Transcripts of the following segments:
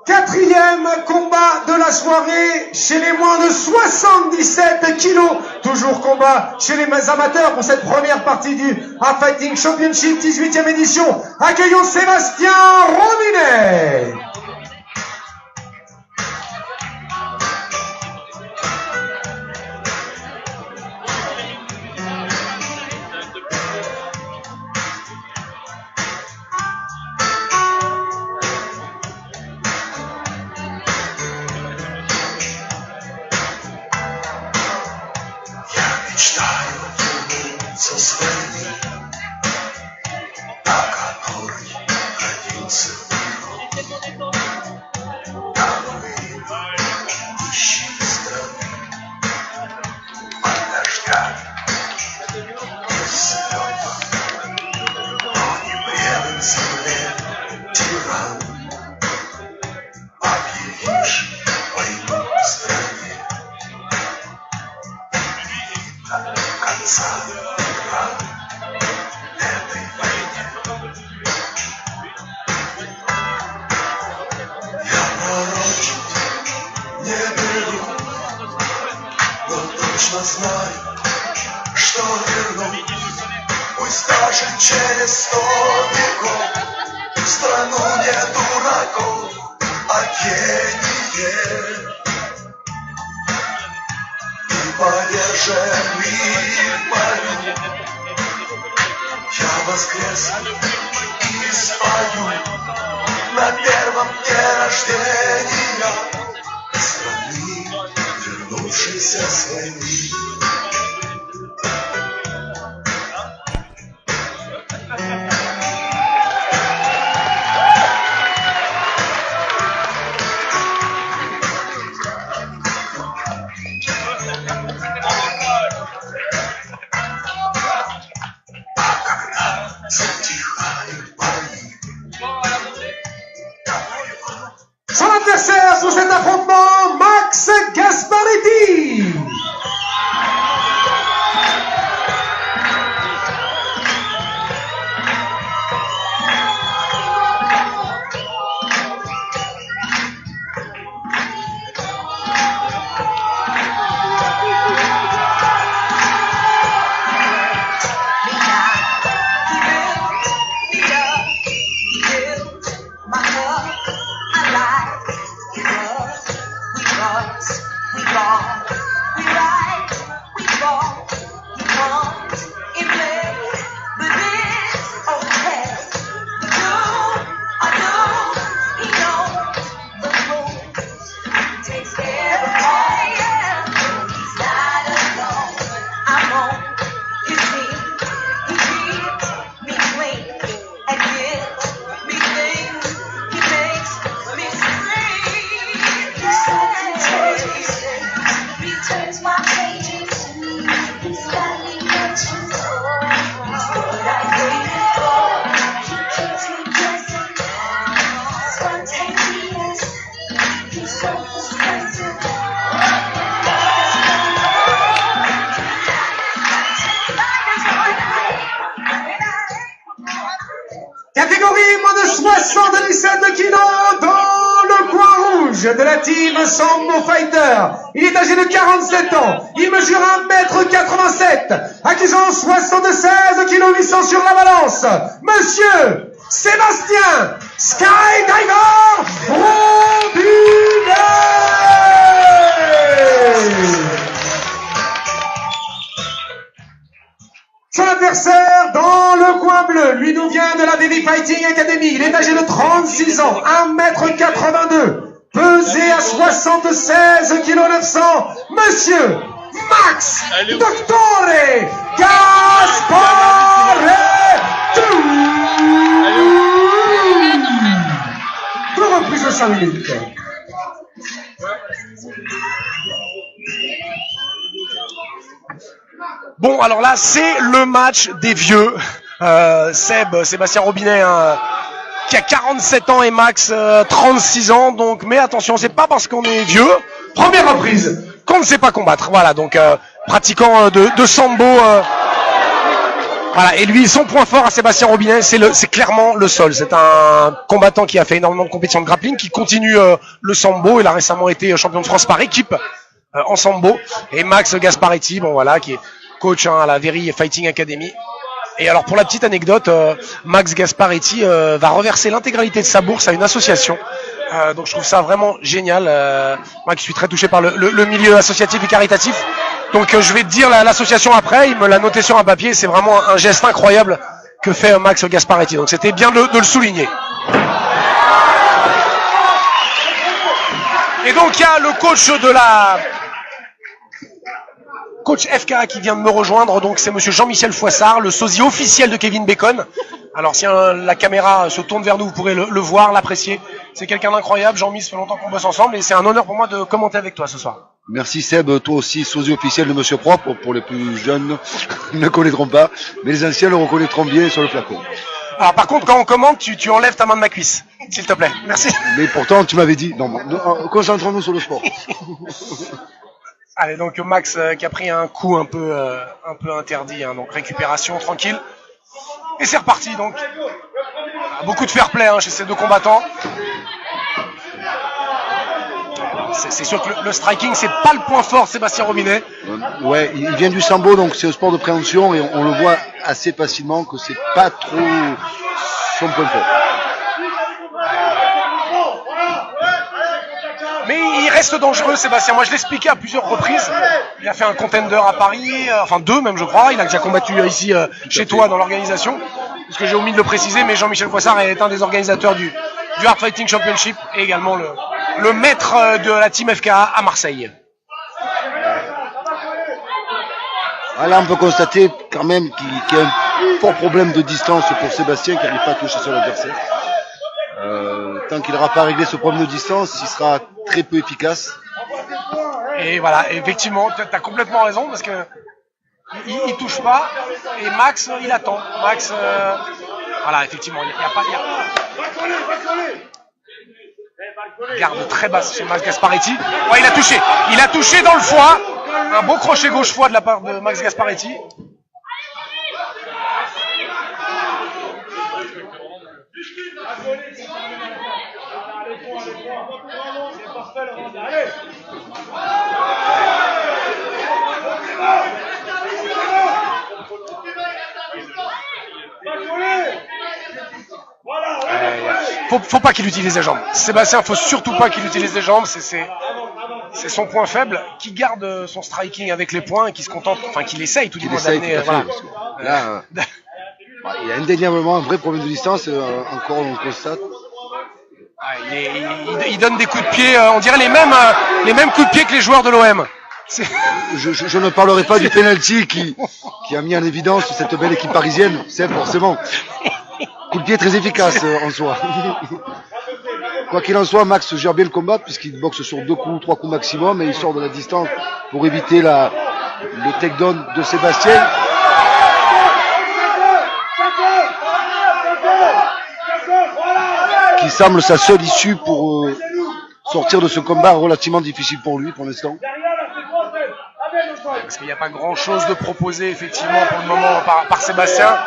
Quatrième combat de la soirée chez les moins de 77 kilos. Toujours combat chez les amateurs pour cette première partie du A-Fighting Championship 18e édition. Accueillons Sébastien Robinet. Со своими, на которой родился мир, домовые нищие страны, под дождя и слез, но не предан земле тиран, объявивший войну в стране, и до конца. Знаю, что вернусь, пусть даже через 100 веков, в страну не дураков, а гение. И поверженный парень, я воскресну и спою на первом дне рождения страны, вернувшейся с войны. Son adversaire sur cet affrontement, Max Gasparetti. Catégorie moins de 77 kilos dans le coin rouge de la team Sambo Fighter. Il est âgé de 47 ans. Il mesure 1m87, accusant 76 kg 800 sur la balance. Monsieur Sébastien Skydiver Robinet. Son adversaire dans le coin bleu, lui nous vient de la Baby Fighting Academy. Il est âgé de 36 ans, 1m82, pesé à 76 kg 900. Monsieur Max Doctore Gasparetti. Deux reprises de 5 minutes. Bon, alors là, c'est le match des vieux. Sébastien Robinet, hein, qui a 47 ans et Max 36 ans. Donc, mais attention, c'est pas parce qu'on est vieux, Première reprise. qu'on ne sait pas combattre. Voilà, donc pratiquant de sambo Voilà, et lui, son point fort à Sébastien Robinet, c'est clairement le sol. C'est un combattant qui a fait énormément de compétitions de grappling, qui continue le sambo. Il a récemment été champion de France par équipe en sambo. Et Max Gasparetti, bon voilà, qui est coach à la Very Fighting Academy. Et alors pour la petite anecdote, Max Gasparetti va reverser l'intégralité de sa bourse à une association. Donc je trouve ça vraiment génial. Moi qui suis très touché par le milieu associatif et caritatif. Donc je vais te dire l'association après, il me l'a noté sur un papier, c'est vraiment un geste incroyable que fait Max Gasparetti. Donc c'était bien de le souligner. Et donc il y a le coach de la... Coach FK qui vient de me rejoindre, donc c'est monsieur Jean-Michel Foissard, le sosie officiel de Kevin Bacon. Alors si la caméra se tourne vers nous, vous pourrez le voir, l'apprécier. C'est quelqu'un d'incroyable, Jean-Michel, ça fait longtemps qu'on bosse ensemble et c'est un honneur pour moi de commenter avec toi ce soir. Merci Seb, toi aussi sosie officiel de Monsieur Propre, pour les plus jeunes, ils ne connaîtront pas, mais les anciens le reconnaîtront bien sur le flacon. Alors par contre, quand on commente, tu enlèves ta main de ma cuisse, s'il te plaît. Merci. Mais pourtant, tu m'avais dit, non, concentrons-nous sur le sport. Allez, donc Max qui a pris un coup un peu interdit, hein, donc récupération tranquille. Et c'est reparti donc. Beaucoup de fair play chez ces deux combattants. C'est sûr que le striking, c'est pas le point fort de Sébastien Robinet. Ouais, il vient du sambo, donc c'est un sport de préhension et on le voit assez facilement que c'est pas trop son point fort. Mais il reste dangereux, Sébastien. Moi, je l'expliquais à plusieurs reprises. Il a fait un contender à Paris, enfin 2 même, je crois. Il a déjà combattu ici chez toi dans l'organisation. Parce que j'ai omis de le préciser, mais Jean-Michel Foissard est un des organisateurs du Hard Fighting Championship et également le maître de la Team FKA à Marseille. Ah, là, on peut constater quand même qu'il y a un fort problème de distance pour Sébastien qui n'arrive pas à toucher son adversaire. Tant qu'il n'aura pas réglé ce problème de distance, il sera très peu efficace. Et voilà, effectivement, tu as complètement raison parce que il touche pas et Max il attend. Max, voilà, effectivement, il n'y a pas. Garde très basse chez Max Gasparetti. Ouais, il a touché dans le foie. Un beau crochet gauche foie de la part de Max Gasparetti. Faut pas qu'il utilise les jambes. Sébastien, faut surtout pas qu'il utilise les jambes. C'est son point faible, qui garde son striking avec les poings et qui se contente, enfin qu'il essaye tout du moins d'amener. Voilà. Là, il y a indéniablement un vrai problème de distance. Encore on le constate. Il donne des coups de pied, on dirait les mêmes coups de pied que les joueurs de l'OM. Je ne parlerai pas du penalty qui a mis en évidence cette belle équipe parisienne, c'est forcément. Coup de pied très efficace en soi. Quoi qu'il en soit, Max gère bien le combat puisqu'il boxe sur 2 coups, 3 coups maximum et il sort de la distance pour éviter le takedown de Sébastien. Qui semble sa seule issue pour sortir de ce combat relativement difficile pour lui pour l'instant. Parce qu'il n'y a pas grand chose de proposé effectivement pour le moment par Sébastien.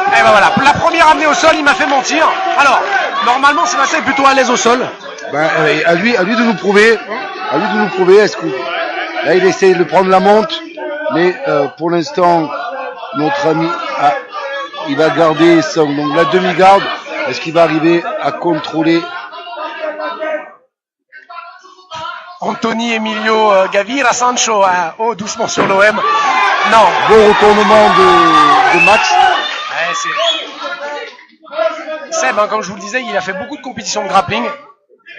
Et ben voilà, la première amenée au sol, il m'a fait mentir. Alors, normalement Sébastien est plutôt à l'aise au sol. À lui de nous prouver. Est-ce que là il essaie de prendre la monte, mais pour l'instant notre ami il va garder donc la demi-garde. Est-ce qu'il va arriver à contrôler Anthony Emilio Gavira Sancho, hein. Oh, doucement sur l'OM. Non. Bon retournement de Max. Ouais, Seb, hein, comme je vous le disais, il a fait beaucoup de compétitions de grappling.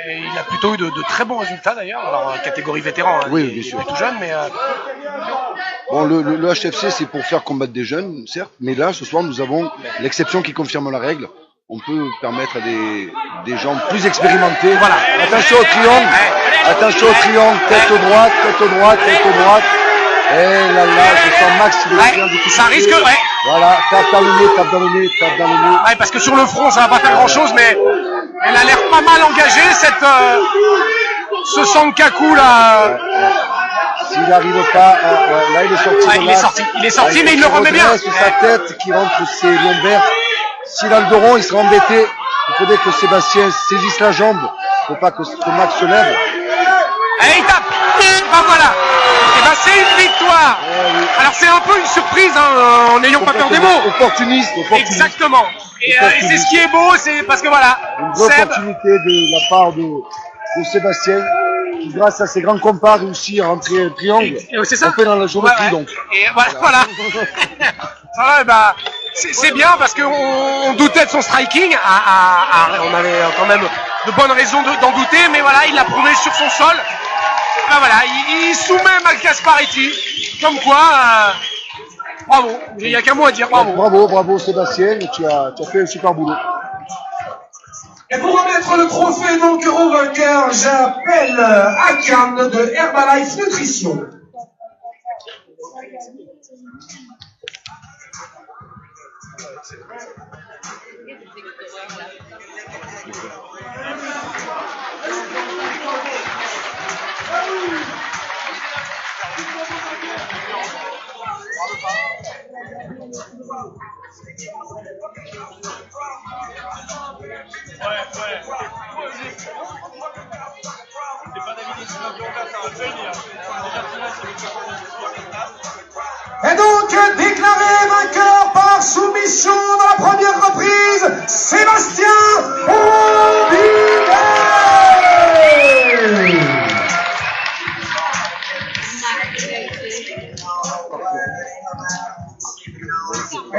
Et il a plutôt eu de très bons résultats d'ailleurs. Alors, catégorie vétéran, hein, oui, bien sûr. Il est tout jeune, mais... Bon, le HFC, c'est pour faire combattre des jeunes, certes. Mais là, ce soir, nous avons l'exception qui confirme la règle. On peut permettre à des gens plus expérimentés. Voilà. Attention au triangle. Attention au triangle. Tête droite. Et là, je sens Max qui est bien difficile. Ça risque, ouais. Voilà, tape dans le nez. Ouais, parce que sur le front, ça va pas faire grand chose, mais elle a l'air pas mal engagée, ce Sankaku là. S'il n'arrive pas, là il est sorti. Ouais, il est sorti, mais il le remet bien. Sur sa tête, qui rentre ses lombaires. S'il a le dos rond, il sera embêté. Il faudrait que Sébastien saisisse la jambe. Il ne faut pas que Max se lève. Et il tape. Ben voilà. Et ben c'est une victoire. Oui. Alors c'est un peu une surprise, hein, en n'ayant pas peur des mots. Opportuniste. Exactement. Et c'est ce qui est beau, c'est parce que voilà. Une vraie opportunité de la part de Sébastien, qui grâce à ses grands compas réussit à rentrer un triangle. C'est ça. On fait dans la géométrie donc. Et voilà. Voilà, bah, c'est bien parce qu'on doutait de son striking. On avait quand même de bonnes raisons d'en douter, mais voilà, il l'a prouvé sur son sol. Ben voilà, il soumet Max Gasparetti. Comme quoi, bravo. Il n'y a qu'un mot à dire, bravo. Bravo Sébastien, tu as fait un super boulot. Et pour remettre le trophée donc au vainqueur, j'appelle Akan de Herbalife Nutrition. Et donc, déclaré vainqueur par soumission dans la première reprise, Sébastien Robinet.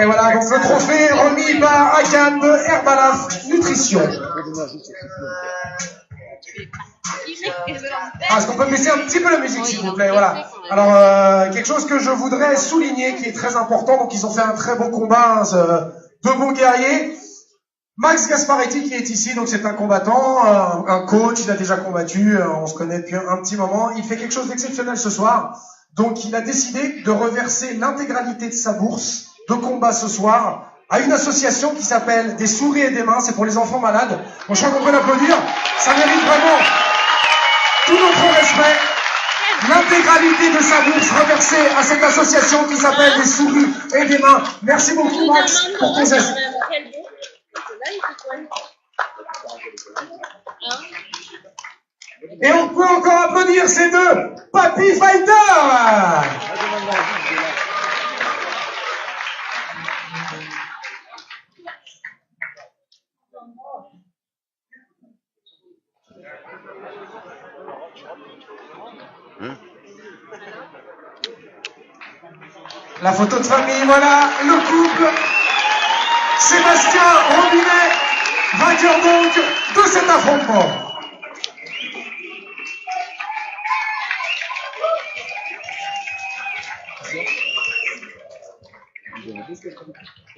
Et voilà, donc le trophée est remis par Akan de Herbalife Nutrition. Est-ce qu'on peut baisser un petit peu la musique, s'il vous plaît? Voilà. Alors, quelque chose que je voudrais souligner, qui est très important. Donc, ils ont fait un très beau combat, hein, deux bons guerriers. Max Gasparetti qui est ici, donc c'est un combattant, un coach, il a déjà combattu, on se connaît depuis un petit moment. Il fait quelque chose d'exceptionnel ce soir. Donc, il a décidé de reverser l'intégralité de sa bourse de combat ce soir à une association qui s'appelle Des souris et des mains. C'est pour les enfants malades. Bon, je crois qu'on peut l'applaudir. Ça mérite vraiment tout notre respect. L'intégralité de sa bourse reversée à cette association qui s'appelle Des souris et des mains. Merci beaucoup, Max, pour ton geste. Et on peut encore applaudir ces deux Papy Fighters. La photo de famille, voilà, le couple. Sébastien Robinet, vainqueur donc de cet affrontement.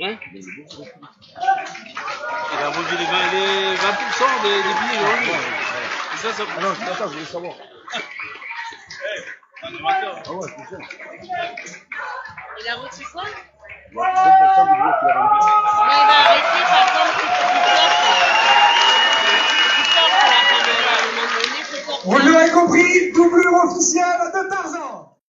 Hein? Il a vendu les 20% des billets aujourd'hui. C'est ça, ça. Non, attends, je voulais savoir. Ah ouais, c'est ça. Il a reçu quoi? 20% du bloc qu'il a vendu. Non, il va arrêter par contre il sort à la fin de la moment donné. Vous l'avez compris, doublure officielle